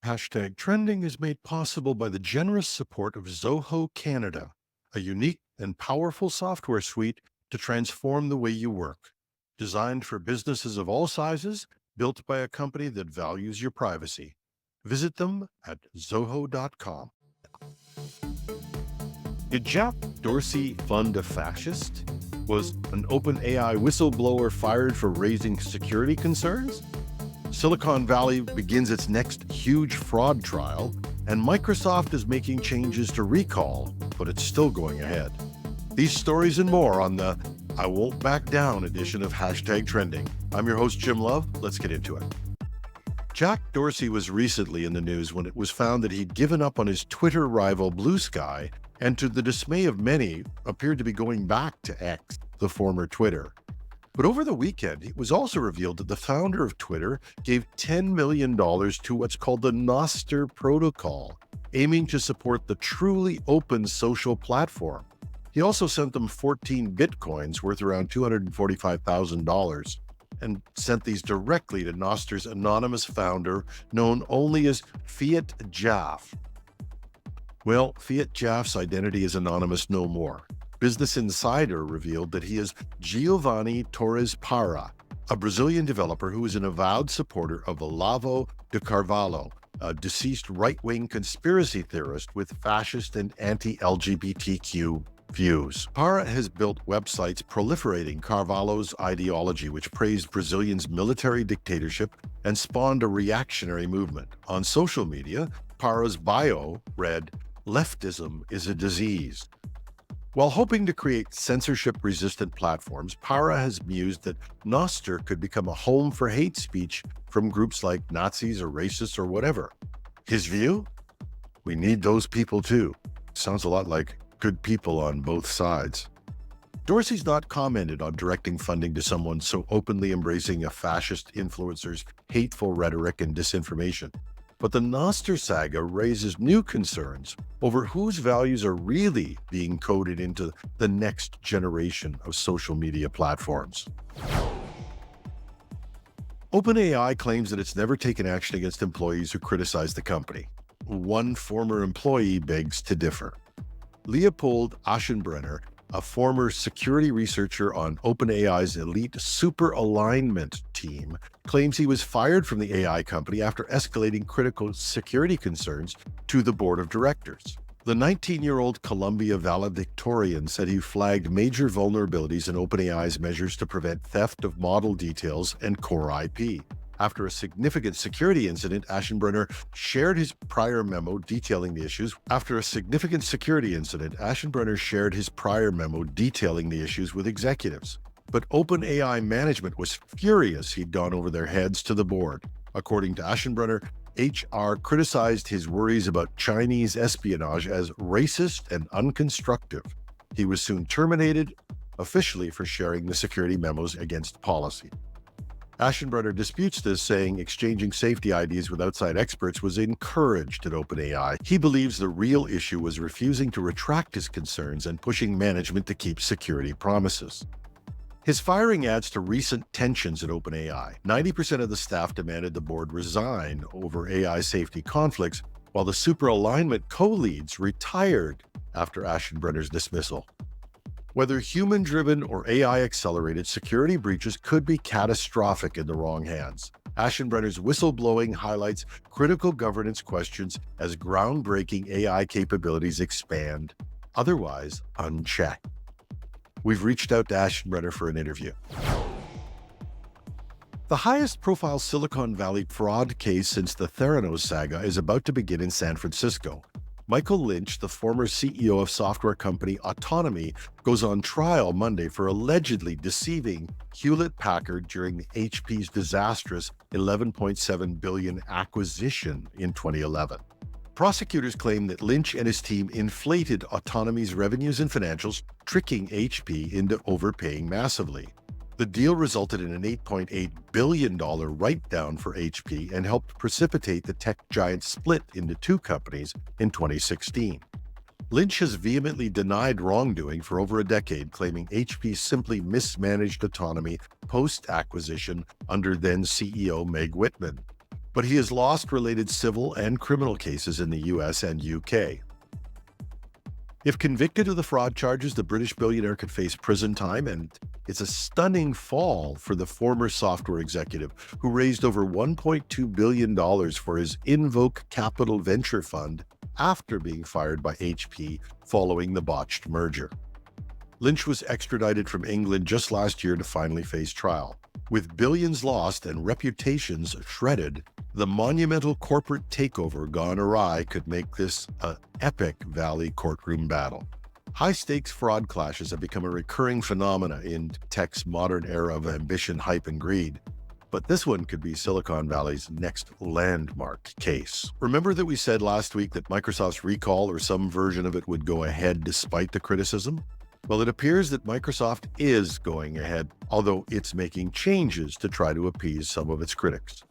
Hashtag trending is made possible by the generous support of Zoho Canada, a unique and powerful software suite to transform the way you work. Designed for businesses of all sizes, built by a company that values your privacy. Visit them at zoho.com. Did Jack Dorsey fund a fascist? Was an OpenAI whistleblower fired for raising security concerns? Silicon Valley begins its next huge fraud trial, and Microsoft is making changes to recall, but it's still going ahead. These stories and more on the I Won't Back Down edition of Hashtag Trending. I'm your host, Jim Love. Let's get into it. Jack Dorsey was recently in the news when it was found that he'd given up on his Twitter rival Blue Sky, and to the dismay of many, appeared to be going back to X, the former Twitter. But over the weekend, it was also revealed that the founder of Twitter gave $10 million to what's called the Nostr protocol, aiming to support the truly open social platform. He also sent them 14 bitcoins worth around $245,000 and sent these directly to Nostr's anonymous founder, known only as Fiat Jaff. Well, Fiat Jaff's identity is anonymous no more. Business Insider revealed that he is Giovanni Torres Parra, a Brazilian developer who is an avowed supporter of Olavo de Carvalho, a deceased right-wing conspiracy theorist with fascist and anti-LGBTQ views. Parra has built websites proliferating Carvalho's ideology, which praised Brazilians' military dictatorship and spawned a reactionary movement. On social media, Parra's bio read, "Leftism is a disease." While hoping to create censorship-resistant platforms, Parra has mused that Nostr could become a home for hate speech from groups like Nazis or racists or whatever. His view? We need those people too. Sounds a lot like good people on both sides. Dorsey's not commented on directing funding to someone so openly embracing a fascist influencer's hateful rhetoric and disinformation. But the Nostr saga raises new concerns over whose values are really being coded into the next generation of social media platforms. OpenAI claims that it's never taken action against employees who criticize the company. One former employee begs to differ. Leopold Aschenbrenner, a former security researcher on OpenAI's elite super alignment team, claims he was fired from the AI company after escalating critical security concerns to the board of directors. The 19-year-old Columbia valedictorian said he flagged major vulnerabilities in OpenAI's measures to prevent theft of model details and core IP. After a significant security incident, Aschenbrenner shared his prior memo detailing the issues. Shared his prior memo detailing the issues with executives. But OpenAI management was furious he'd gone over their heads to the board. According to Aschenbrenner, HR criticized his worries about Chinese espionage as racist and unconstructive. He was soon terminated, officially for sharing the security memos against policy. Aschenbrenner disputes this, saying exchanging safety IDs with outside experts was encouraged at OpenAI. He believes the real issue was refusing to retract his concerns and pushing management to keep security promises. His firing adds to recent tensions at OpenAI. 90% of the staff demanded the board resign over AI safety conflicts, while the super alignment co-leads retired after Aschenbrenner's dismissal. Whether human-driven or AI-accelerated, security breaches could be catastrophic in the wrong hands. Aschenbrenner's whistleblowing highlights critical governance questions as groundbreaking AI capabilities expand, otherwise unchecked. We've reached out to Aschenbrenner for an interview. The highest-profile Silicon Valley fraud case since the Theranos saga is about to begin in San Francisco. Michael Lynch, the former CEO of software company Autonomy, goes on trial Monday for allegedly deceiving Hewlett-Packard during HP's disastrous $11.7 billion acquisition in 2011. Prosecutors claim that Lynch and his team inflated Autonomy's revenues and financials, tricking HP into overpaying massively. The deal resulted in an $8.8 billion write-down for HP and helped precipitate the tech giant's split into two companies in 2016. Lynch has vehemently denied wrongdoing for over a decade, claiming HP simply mismanaged Autonomy post-acquisition under then CEO Meg Whitman. but he has lost related civil and criminal cases in the US and UK. If convicted of the fraud charges, the British billionaire could face prison time, and it's a stunning fall for the former software executive who raised over $1.2 billion for his Invoke Capital venture fund after being fired by HP following the botched merger. Lynch was extradited from England just last year to finally face trial. With billions lost and reputations shredded, the monumental corporate takeover gone awry could make this an epic Valley courtroom battle. High-stakes fraud clashes have become a recurring phenomena in tech's modern era of ambition, hype, and greed. But this one could be Silicon Valley's next landmark case. Remember that we said last week that Microsoft's recall or some version of it would go ahead despite the criticism? Well, it appears that Microsoft is going ahead, although it's making changes to try to appease some of its critics.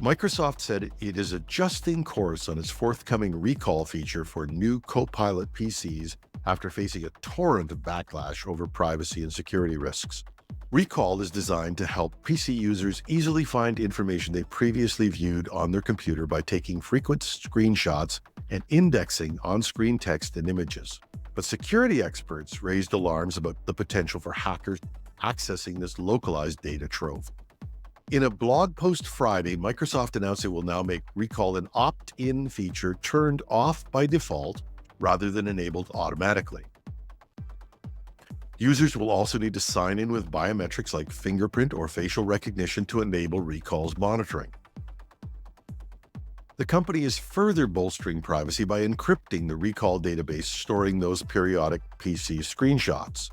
Microsoft said it is adjusting course on its forthcoming recall feature for new Copilot PCs after facing a torrent of backlash over privacy and security risks. Recall is designed to help PC users easily find information they previously viewed on their computer by taking frequent screenshots and indexing on-screen text and images. But security experts raised alarms about the potential for hackers accessing this localized data trove. In a blog post Friday, Microsoft announced it will now make Recall an opt-in feature turned off by default rather than enabled automatically. Users will also need to sign in with biometrics like fingerprint or facial recognition to enable Recall's monitoring. The company is further bolstering privacy by encrypting the Recall database, storing those periodic PC screenshots.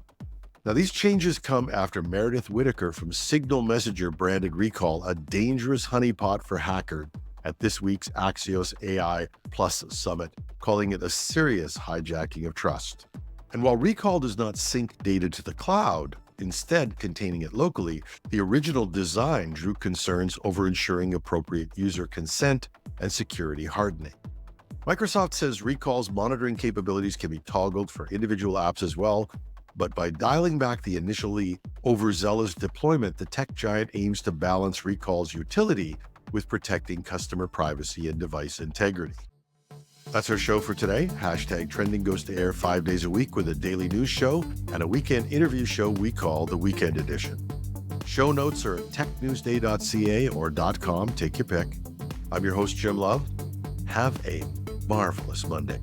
Now, these changes come after Meredith Whittaker from Signal Messenger branded Recall a dangerous honeypot for hackers at this week's Axios AI Plus Summit, calling it a serious hijacking of trust. And while Recall does not sync data to the cloud, instead containing it locally, the original design drew concerns over ensuring appropriate user consent and security hardening. Microsoft says Recall's monitoring capabilities can be toggled for individual apps as well, but by dialing back the initially overzealous deployment, the tech giant aims to balance Recall's utility with protecting customer privacy and device integrity. That's our show for today. #Trending goes to air 5 days a week with a daily news show and a weekend interview show we call the Weekend Edition. Show notes are at technewsday.ca or .com. Take your pick. I'm your host, Jim Love. Have a marvelous Monday.